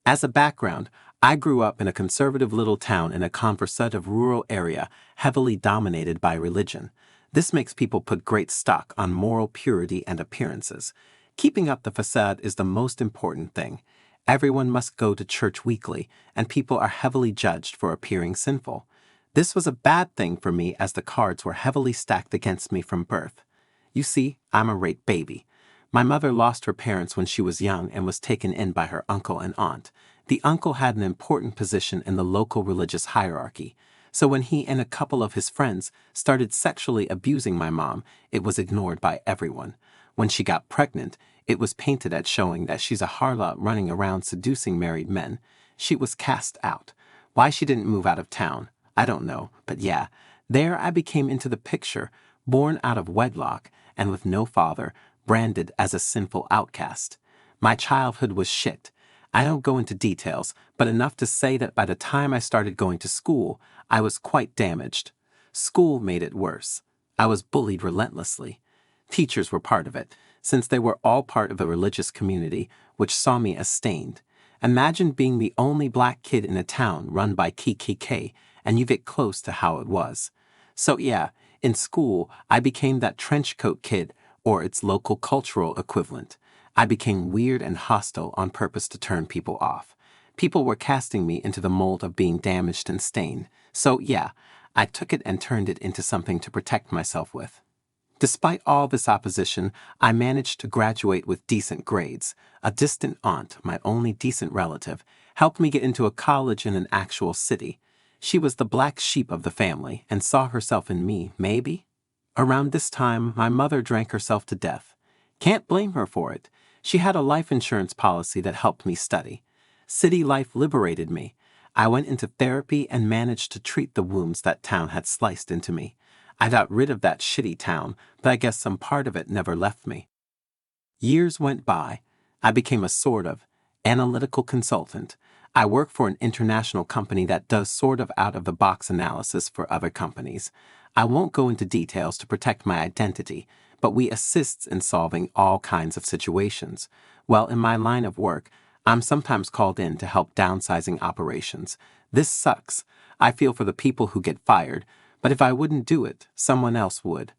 As a background, I grew up in a conservative little town in a conservative rural area heavily dominated by religion. This makes people put great stock on moral purity and appearances. Keeping up the facade is the most important thing. Everyone must go to church weekly, and people are heavily judged for appearing sinful. This was a bad thing for me as the cards were heavily stacked against me from birth. You see, I'm a raped baby. My mother lost her parents when she was young and was taken in by her uncle and aunt. The uncle had an important position in the local religious hierarchy, so when he and a couple of his friends started sexually abusing my mom, it was ignored by everyone. When she got pregnant, it was painted as showing that she's a harlot running around seducing married men. She was cast out. Why she didn't move out of town, I don't know, but yeah, there I became into the picture, born out of wedlock and with no father, branded as a sinful outcast. My childhood was shit. I don't go into details, but enough to say that by the time I started going to school, I was quite damaged. School made it worse. I was bullied relentlessly. Teachers were part of it, since they were all part of a religious community, which saw me as stained. Imagine being the only black kid in a town run by KKK, and you get close to how it was. So yeah, in school, I became that trench coat kid, or its local cultural equivalent. I became weird and hostile on purpose to turn people off. People were casting me into the mold of being damaged and stained. So yeah, I took it and turned it into something to protect myself with. Despite all this opposition, I managed to graduate with decent grades. A distant aunt, my only decent relative, helped me get into a college in an actual city. She was the black sheep of the family and saw herself in me, maybe? Around this time, my mother drank herself to death. Can't blame her for it. She had a life insurance policy that helped me study. City life liberated me. I went into therapy and managed to treat the wounds that town had sliced into me. I got rid of that shitty town, but I guess some part of it never left me. Years went by. I became a sort of analytical consultant. I work for an international company that does sort of out-of-the-box analysis for other companies. I won't go into details to protect my identity, but we assist in solving all kinds of situations. Well, in my line of work, I'm sometimes called in to help downsizing operations. This sucks. I feel for the people who get fired, but if I wouldn't do it, someone else would.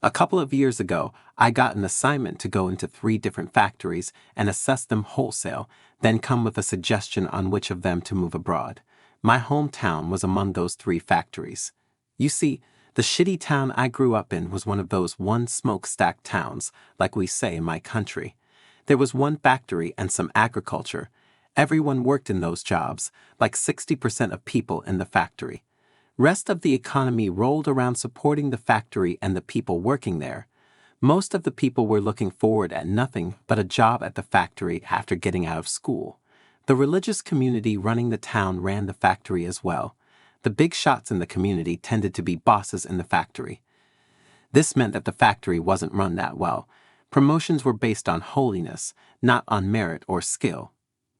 A couple of years ago, I got an assignment to go into 3 different factories and assess them wholesale, then come with a suggestion on which of them to move abroad. My hometown was among those 3 factories. You see, the shitty town I grew up in was one of those one smokestack towns, like we say in my country. There was one factory and some agriculture. Everyone worked in those jobs, like 60% of people in the factory. Rest of the economy rolled around supporting the factory and the people working there. Most of the people were looking forward at nothing but a job at the factory after getting out of school. The religious community running the town ran the factory as well. The big shots in the community tended to be bosses in the factory. This meant that the factory wasn't run that well. Promotions were based on holiness, not on merit or skill.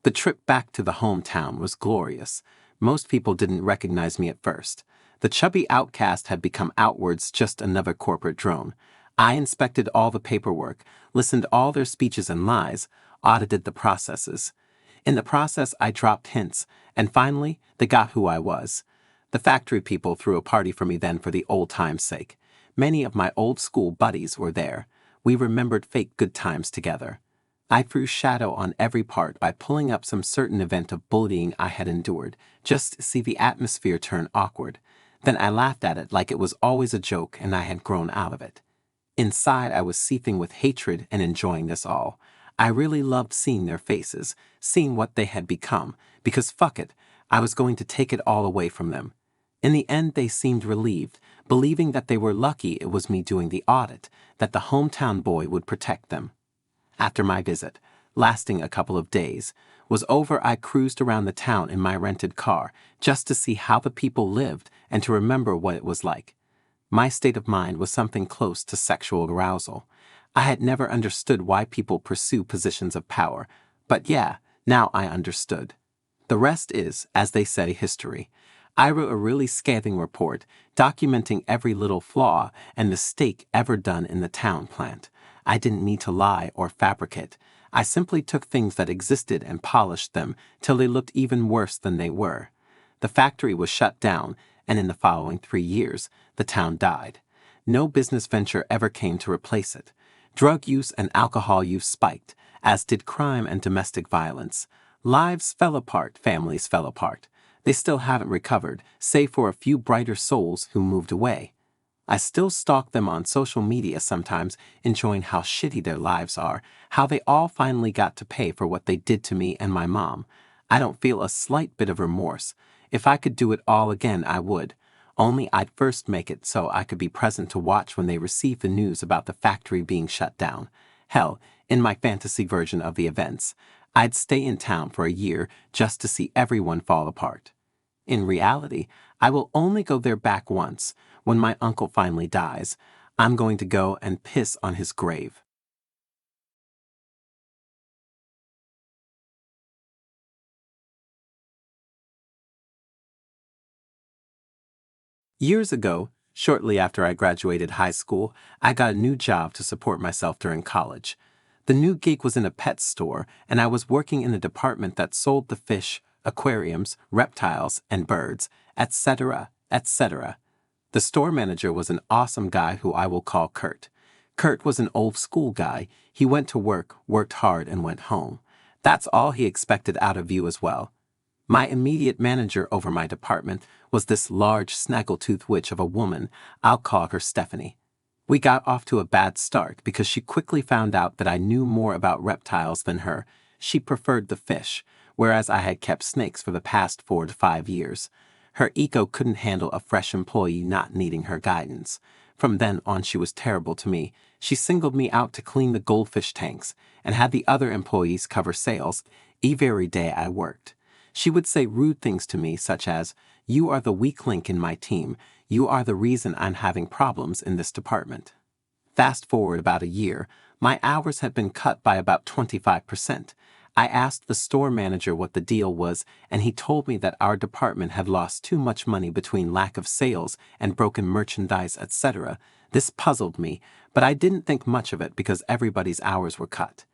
The trip back to the hometown was glorious. Most people didn't recognize me at first. The chubby outcast had become outwards just another corporate drone. I inspected all the paperwork, listened all their speeches and lies, audited the processes. In the process, I dropped hints, and finally, they got who I was. The factory people threw a party for me then for the old time's sake. Many of my old school buddies were there. We remembered fake good times together. I threw shadow on every part by pulling up some certain event of bullying I had endured, just to see the atmosphere turn awkward. Then I laughed at it like it was always a joke and I had grown out of it. Inside I was seething with hatred and enjoying this all. I really loved seeing their faces, seeing what they had become, because fuck it, I was going to take it all away from them. In the end they seemed relieved, believing that they were lucky it was me doing the audit, that the hometown boy would protect them. After my visit, lasting a couple of days, was over, I cruised around the town in my rented car just to see how the people lived and to remember what it was like. My state of mind was something close to sexual arousal. I had never understood why people pursue positions of power, but yeah, now I understood. The rest is, as they say, history. I wrote a really scathing report documenting every little flaw and mistake ever done in the town plant. I didn't need to lie or fabricate. I simply took things that existed and polished them till they looked even worse than they were. The factory was shut down, and in the following 3 years, the town died. No business venture ever came to replace it. Drug use and alcohol use spiked, as did crime and domestic violence. Lives fell apart, families fell apart. They still haven't recovered, save for a few brighter souls who moved away. I still stalk them on social media sometimes, enjoying how shitty their lives are, how they all finally got to pay for what they did to me and my mom. I don't feel a slight bit of remorse. If I could do it all again, I would. Only I'd first make it so I could be present to watch when they receive the news about the factory being shut down. Hell, in my fantasy version of the events, I'd stay in town for a year just to see everyone fall apart. In reality, I will only go there back once. When my uncle finally dies, I'm going to go and piss on his grave. Years ago, shortly after I graduated high school, I got a new job to support myself during college. The new gig was in a pet store, and I was working in a department that sold the fish, aquariums, reptiles, and birds, etc., etc. The store manager was an awesome guy who I will call Kurt. Kurt was an old school guy. He went to work, worked hard, and went home. That's all he expected out of you as well. My immediate manager over my department was this large snaggletooth witch of a woman. I'll call her Stephanie. We got off to a bad start because she quickly found out that I knew more about reptiles than her. She preferred the fish, whereas I had kept snakes for the past 4 to 5 years. Her ego couldn't handle a fresh employee not needing her guidance. From then on, she was terrible to me. She singled me out to clean the goldfish tanks and had the other employees cover sales every day I worked. She would say rude things to me such as, "You are the weak link in my team. You are the reason I'm having problems in this department." Fast forward about a year, my hours had been cut by about 25%. I asked the store manager what the deal was, and he told me that our department had lost too much money between lack of sales and broken merchandise, etc. This puzzled me, but I didn't think much of it because everybody's hours were cut.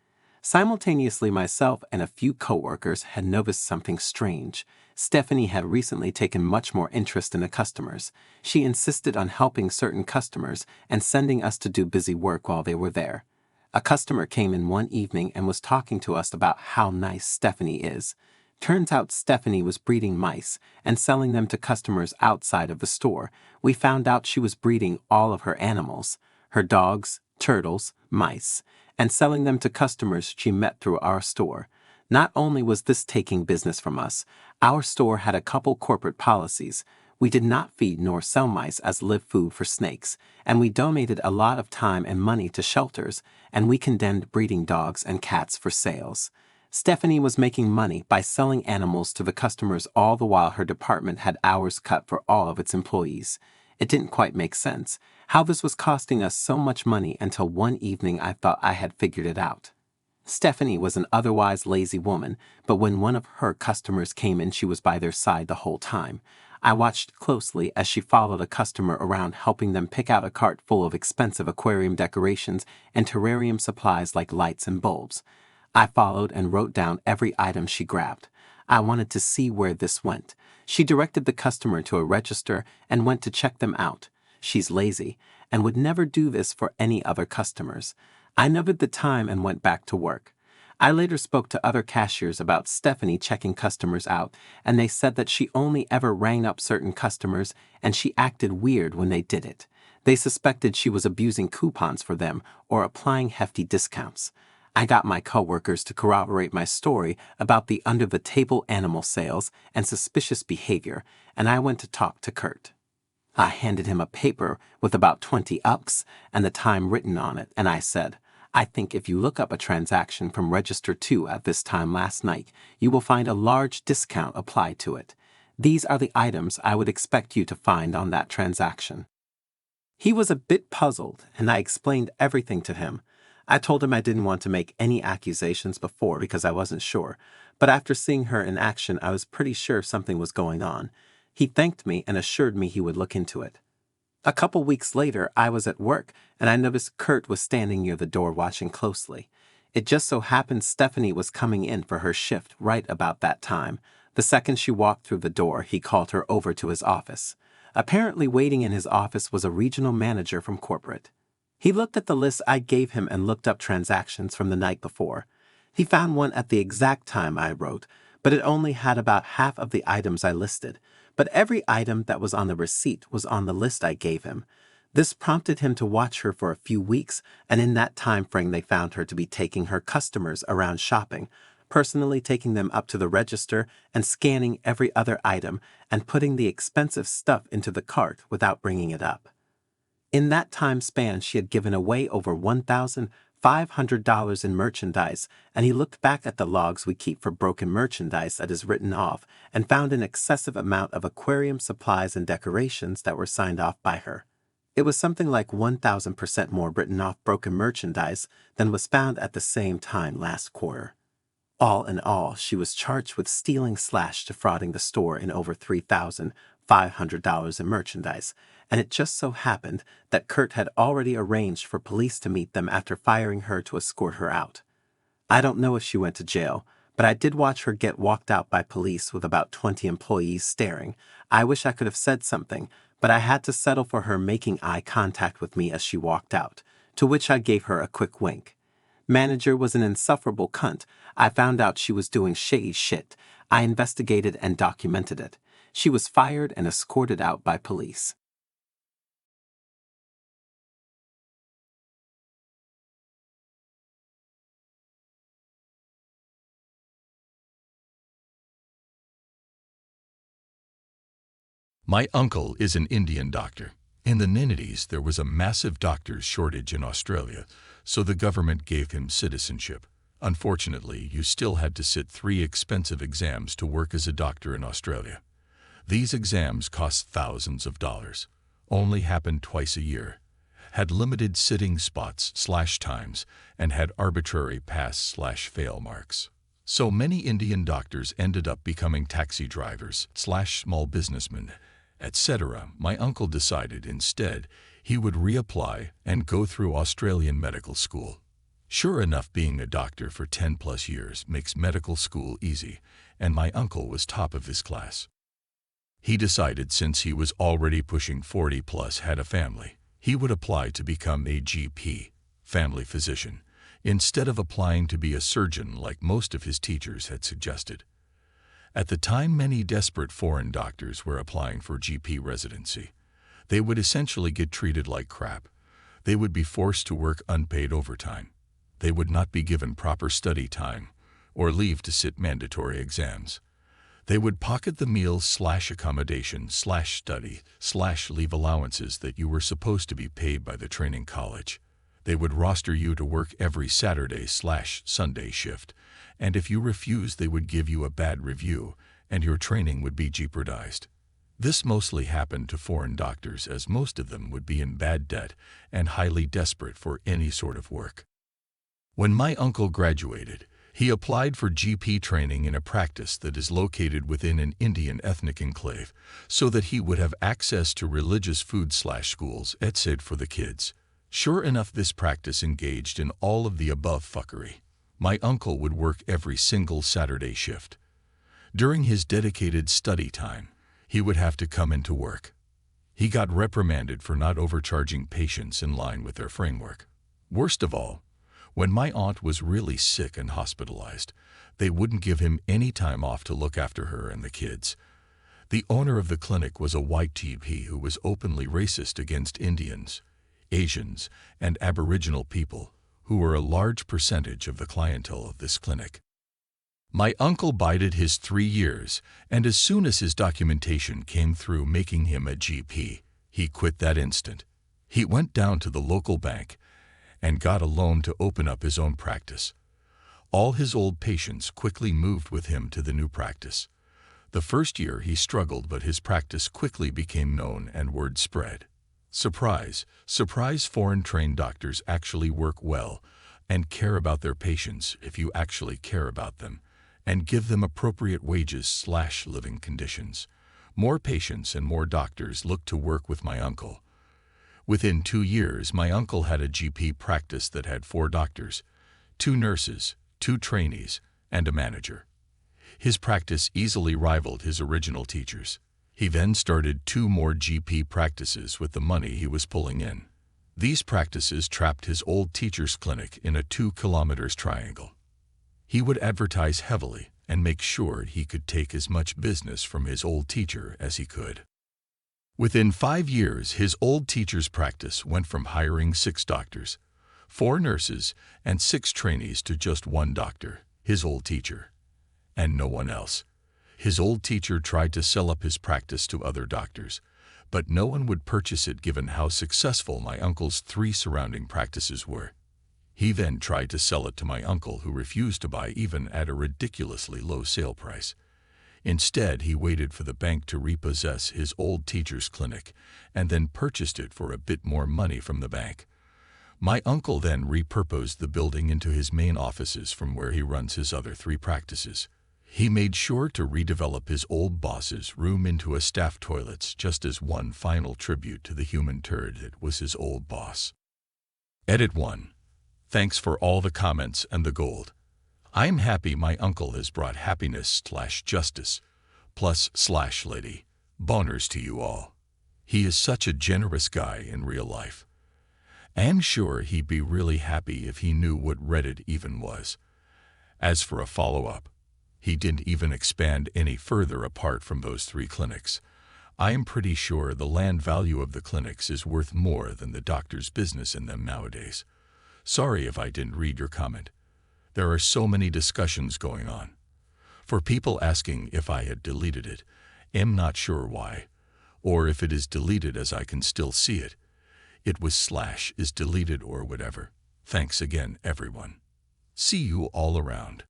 Simultaneously, myself and a few coworkers had noticed something strange. Stephanie had recently taken much more interest in the customers. She insisted on helping certain customers and sending us to do busy work while they were there. A customer came in one evening and was talking to us about how nice Stephanie is. Turns out Stephanie was breeding mice and selling them to customers outside of the store. We found out she was breeding all of her animals, her dogs, turtles, mice, and selling them to customers she met through our store. Not only was this taking business from us, our store had a couple corporate policies. We did not feed nor sell mice as live food for snakes, and we donated a lot of time and money to shelters, and we condemned breeding dogs and cats for sales. Stephanie was making money by selling animals to the customers all the while her department had hours cut for all of its employees. It didn't quite make sense how this was costing us so much money until one evening I thought I had figured it out. Stephanie was an otherwise lazy woman, but when one of her customers came in, she was by their side the whole time. I watched closely as she followed a customer around, helping them pick out a cart full of expensive aquarium decorations and terrarium supplies like lights and bulbs. I followed and wrote down every item she grabbed. I wanted to see where this went. She directed the customer to a register and went to check them out. She's lazy and would never do this for any other customers. I noted the time and went back to work. I later spoke to other cashiers about Stephanie checking customers out, and they said that she only ever rang up certain customers and she acted weird when they did it. They suspected she was abusing coupons for them or applying hefty discounts. I got my coworkers to corroborate my story about the under-the-table animal sales and suspicious behavior, and I went to talk to Kurt. I handed him a paper with about 20 ups and the time written on it, and I said, "I think if you look up a transaction from Register 2 at this time last night, you will find a large discount applied to it. These are the items I would expect you to find on that transaction." He was a bit puzzled, and I explained everything to him. I told him I didn't want to make any accusations before because I wasn't sure, but after seeing her in action, I was pretty sure something was going on. He thanked me and assured me he would look into it. A couple weeks later, I was at work, and I noticed Kurt was standing near the door watching closely. It just so happened Stephanie was coming in for her shift right about that time. The second she walked through the door, he called her over to his office. Apparently waiting in his office was a regional manager from corporate. He looked at the list I gave him and looked up transactions from the night before. He found one at the exact time I wrote, but it only had about half of the items I listed. But every item that was on the receipt was on the list I gave him. This prompted him to watch her for a few weeks, and in that time frame they found her to be taking her customers around shopping, personally taking them up to the register and scanning every other item and putting the expensive stuff into the cart without bringing it up. In that time span, she had given away over $1,500 in merchandise, and he looked back at the logs we keep for broken merchandise that is written off and found an excessive amount of aquarium supplies and decorations that were signed off by her. It was something like 1,000% more written off broken merchandise than was found at the same time last quarter. All in all, she was charged with stealing/defrauding the store in over $3,500 in merchandise, and it just so happened that Kurt had already arranged for police to meet them after firing her to escort her out. I don't know if she went to jail, but I did watch her get walked out by police with about 20 employees staring. I wish I could have said something, but I had to settle for her making eye contact with me as she walked out, to which I gave her a quick wink. Manager was an insufferable cunt. I found out she was doing shady shit. I investigated and documented it. She was fired and escorted out by police. My uncle is an Indian doctor. In the 90s, there was a massive doctor's shortage in Australia, so the government gave him citizenship. Unfortunately, you still had to sit 3 expensive exams to work as a doctor in Australia. These exams cost thousands of dollars, only happened twice a year, had limited sitting spots/times, and had arbitrary pass/fail marks. So many Indian doctors ended up becoming taxi drivers/small businessmen, etc. My uncle decided instead he would reapply and go through Australian medical school. Sure enough, being a doctor for 10 plus years makes medical school easy, and my uncle was top of his class. He decided since he was already pushing 40 plus, had a family, he would apply to become a GP, family physician, instead of applying to be a surgeon like most of his teachers had suggested. At the time, many desperate foreign doctors were applying for GP residency. They would essentially get treated like crap. They would be forced to work unpaid overtime. They would not be given proper study time or leave to sit mandatory exams. They would pocket the meals/accommodation/study/leave allowances that you were supposed to be paid by the training college. They would roster you to work every Saturday/Sunday shift, and if you refused, they would give you a bad review, and your training would be jeopardized. This mostly happened to foreign doctors, as most of them would be in bad debt and highly desperate for any sort of work. When my uncle graduated, he applied for GP training in a practice that is located within an Indian ethnic enclave, so that he would have access to religious food/schools, etc. for the kids. Sure enough, this practice engaged in all of the above fuckery. My uncle would work every single Saturday shift. During his dedicated study time, he would have to come into work. He got reprimanded for not overcharging patients in line with their framework. Worst of all, when my aunt was really sick and hospitalized, they wouldn't give him any time off to look after her and the kids. The owner of the clinic was a white TP who was openly racist against Indians, Asians, and Aboriginal people, who were a large percentage of the clientele of this clinic. My uncle bided his 3 years, and as soon as his documentation came through making him a GP, he quit that instant. He went down to the local bank and got a loan to open up his own practice. All his old patients quickly moved with him to the new practice. The first year he struggled, but his practice quickly became known and word spread. Surprise, surprise, foreign trained doctors actually work well and care about their patients if you actually care about them, and give them appropriate wages/living conditions. More patients and more doctors looked to work with my uncle. Within 2 years, my uncle had a GP practice that had 4 doctors, 2 nurses, 2 trainees, and a manager. His practice easily rivaled his original teacher's. He then started 2 more GP practices with the money he was pulling in. These practices trapped his old teacher's clinic in a 2-kilometer triangle. He would advertise heavily and make sure he could take as much business from his old teacher as he could. Within 5 years, his old teacher's practice went from hiring 6 doctors, 4 nurses, and 6 trainees to just 1 doctor, his old teacher, and no one else. His old teacher tried to sell up his practice to other doctors, but no one would purchase it given how successful my uncle's 3 surrounding practices were. He then tried to sell it to my uncle, who refused to buy even at a ridiculously low sale price. Instead, he waited for the bank to repossess his old teacher's clinic and then purchased it for a bit more money from the bank. My uncle then repurposed the building into his main offices from where he runs his other 3 practices. He made sure to redevelop his old boss's room into a staff toilets just as one final tribute to the human turd that was his old boss. Edit 1. Thanks for all the comments and the gold. I'm happy my uncle has brought happiness/justice plus/lady boners to you all. He is such a generous guy in real life. I'm sure he'd be really happy if he knew what Reddit even was. As for a follow-up, he didn't even expand any further apart from those 3 clinics. I am pretty sure the land value of the clinics is worth more than the doctor's business in them nowadays. Sorry if I didn't read your comment. There are so many discussions going on. For people asking if I had deleted it, I'm not sure why, or if it is deleted as I can still see it. It was / is deleted or whatever. Thanks again, everyone. See you all around.